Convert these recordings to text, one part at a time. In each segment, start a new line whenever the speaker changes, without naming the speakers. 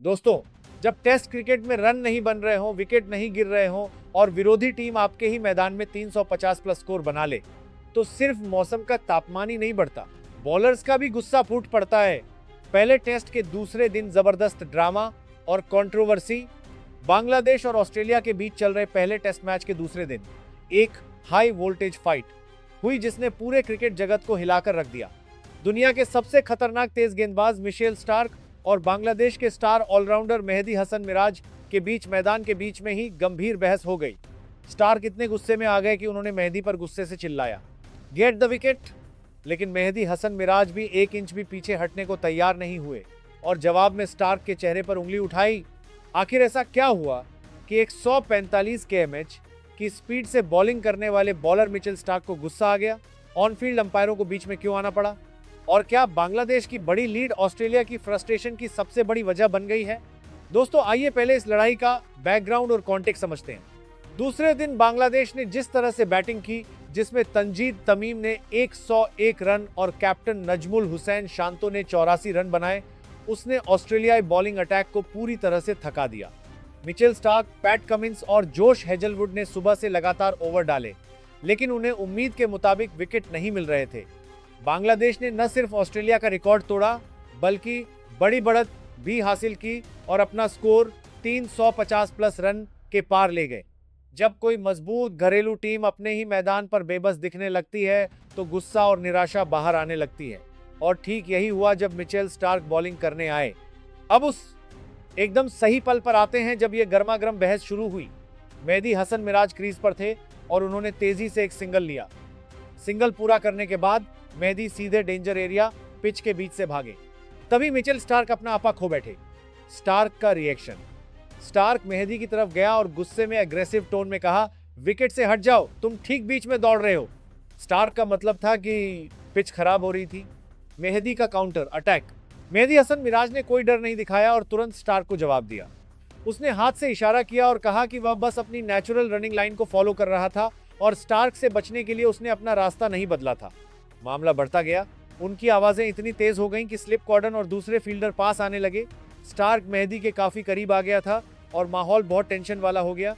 दोस्तों, जब test cricket में रन नहीं बन रहे हों, विकेट नहीं गिर रहे हों और विरोधी टीम आपके ही मैदान में 350 प्लस स्कोर बना ले, तो सिर्फ मौसम का तापमान ही नहीं बढ़ता, बॉलर्स का भी गुस्सा फूट पड़ता है। पहले टेस्ट के दूसरे दिन जबरदस्त ड्रामा और कंट्रोवर्सी। बांग्लादेश और ऑस्ट्रेलिया के बीच चल रहे पहले टेस्ट मैच के दूसरे दिन एक हाई वोल्टेज फाइट हुई जिसने पूरे क्रिकेट जगत को हिलाकर रख दिया। दुनिया के सबसे खतरनाक तेज गेंदबाज मिशेल स्टार्क और बांग्लादेश के स्टार ऑलराउंडर मेहदी हसन मिराज के बीच मैदान के बीच में ही गंभीर बहस हो गई। स्टार्क इतने गुस्से में आ गए कि उन्होंने मेहदी पर गुस्से से चिल्लाया, गेट द विकेट। लेकिन मेहदी हसन मिराज भी 1 इंच भी पीछे हटने को तैयार नहीं हुए और जवाब में स्टार्क के चेहरे पर उंगली उठाई। आखिर ऐसा क्या हुआ कि एक 145 kmh की स्पीड से बॉलिंग करने वाले बॉलर मिचेल स्टार्क को गुस्सा आ गया? ऑन फील्ड अंपायरों को बीच में क्यों आना पड़ा? और क्या बांग्लादेश की बड़ी लीड ऑस्ट्रेलिया की फ्रस्ट्रेशन की सबसे बड़ी वजह बन गई है? दोस्तों, आइए पहले इस लड़ाई का बैकग्राउंड और कॉन्टेक्स्ट समझते हैं। दूसरे दिन बांग्लादेश ने जिस तरह से बैटिंग की, जिसमें तंजीद तमीम ने 101 रन और कैप्टन नजमुल हुसैन शांतो ने 84 रन बनाए, उसने ऑस्ट्रेलियाई बॉलिंग अटैक को पूरी तरह से थका दिया। मिचेल स्टार्क, पैट कमिंस और जोश हेजलवुड ने सुबह से लगातार ओवर डाले, लेकिन उन्हें उम्मीद के मुताबिक विकेट नहीं मिल रहे थे। बांग्लादेश ने न सिर्फ ऑस्ट्रेलिया का रिकॉर्ड तोड़ा, बल्कि बड़ी बढ़त भी हासिल की और अपना स्कोर 350 प्लस रन के पार ले गए। जब कोई मजबूत घरेलू टीम अपने ही मैदान पर बेबस दिखने लगती है, तो गुस्सा और निराशा बाहर आने लगती है। और ठीक यही हुआ जब मिचेल स्टार्क बॉलिंग करने आए। अब उस एकदम सही पल पर आते हैं जब यह गर्मागर्म बहस शुरू हुई। मेहदी हसन मिराज क्रीज पर थे और उन्होंने तेजी से एक सिंगल लिया। सिंगल पूरा करने के बाद मेहदी सीधे डेंजर एरिया पिच के बीच से भागे। तभी मिचेल स्टार्क अपना आपा खो बैठे। स्टार्क का रिएक्शन, स्टार्क मेहदी की तरफ गया और गुस्से में एग्रेसिव टोन में कहा, विकेट से हट जाओ, तुम ठीक बीच में दौड़ रहे हो। स्टार्क का मतलब था कि पिच खराब हो रही थी। मेहदी का काउंटर अटैक, मेहदी हसन मिराज ने कोई डर नहीं दिखाया और तुरंत स्टार्क को जवाब दिया। उसने हाथ से इशारा किया और कहा कि वह बस अपनी नेचुरल रनिंग लाइन को फॉलो कर रहा था और स्टार्क से बचने के लिए उसने अपना रास्ता नहीं बदला था। मामला बढ़ता गया। उनकी आवाजें इतनी तेज हो गईं कि स्लिप कॉर्डन और दूसरे फील्डर पास आने लगे। स्टार्क मेहदी के काफी करीब आ गया था और माहौल बहुत टेंशन वाला हो गया।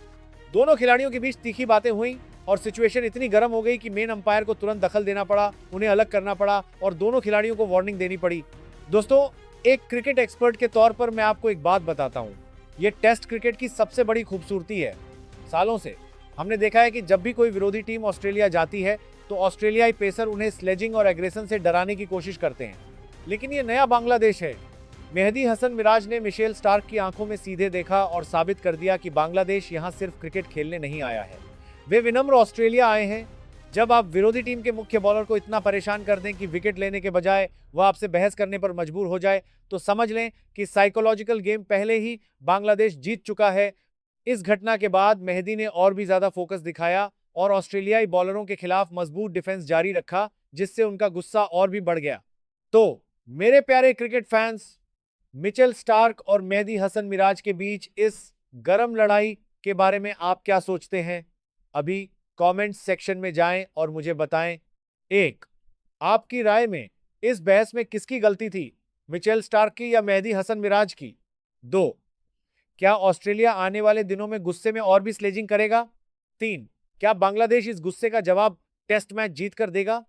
दोनों खिलाड़ियों के बीच तीखी बातें हुई और सिचुएशन इतनी गर्म हो गई कि मेन अंपायर को तुरंत दखल देना पड़ा, उन्हें अलग करना पड़ा और दोनों खिलाड़ियों को वार्निंग देनी पड़ी। दोस्तों, एक क्रिकेट एक्सपर्ट के तौर पर मैं आपको एक बात बताता हूं, यह टेस्ट क्रिकेट की सबसे बड़ी खूबसूरती है। सालों से हमने देखा है कि जब भी कोई विरोधी टीम ऑस्ट्रेलिया जाती है, तो ऑस्ट्रेलियाई पेसर उन्हें स्लेजिंग और एग्रेशन से डराने की कोशिश करते हैं। लेकिन ये नया बांग्लादेश है। मेहदी हसन मिराज ने मिशेल स्टार्क की आंखों में सीधे देखा और साबित कर दिया कि बांग्लादेश यहां सिर्फ क्रिकेट खेलने नहीं आया है, वे विनम्र ऑस्ट्रेलिया आए हैं। जब आप विरोधी टीम के मुख्य बॉलर को इतना परेशान कर दें कि विकेट लेने के बजाय वह आपसे बहस करने पर मजबूर हो जाए, तो समझ लें कि साइकोलॉजिकल गेम पहले ही बांग्लादेश जीत चुका है। इस घटना के बाद मेहदी ने और भी ज्यादा फोकस दिखाया और ऑस्ट्रेलियाई बॉलरों के खिलाफ मजबूत डिफेंस जारी रखा, जिससे उनका गुस्सा और भी बढ़ गया। तो मेरे प्यारे क्रिकेट फैंस, मिचेल स्टार्क और मेहदी हसन मिराज के बीच इस गर्म लड़ाई के बारे में आप क्या सोचते हैं? अभी कमेंट सेक्शन में जाएं और मुझे बताएं। 1. आपकी राय में इस बहस में किसकी गलती थी, मिचेल स्टार्क की या मेहदी हसन मिराज की? 2. क्या ऑस्ट्रेलिया आने वाले दिनों में गुस्से में और भी स्लेजिंग करेगा? 3. क्या बांग्लादेश इस गुस्से का जवाब टेस्ट मैच जीत कर देगा?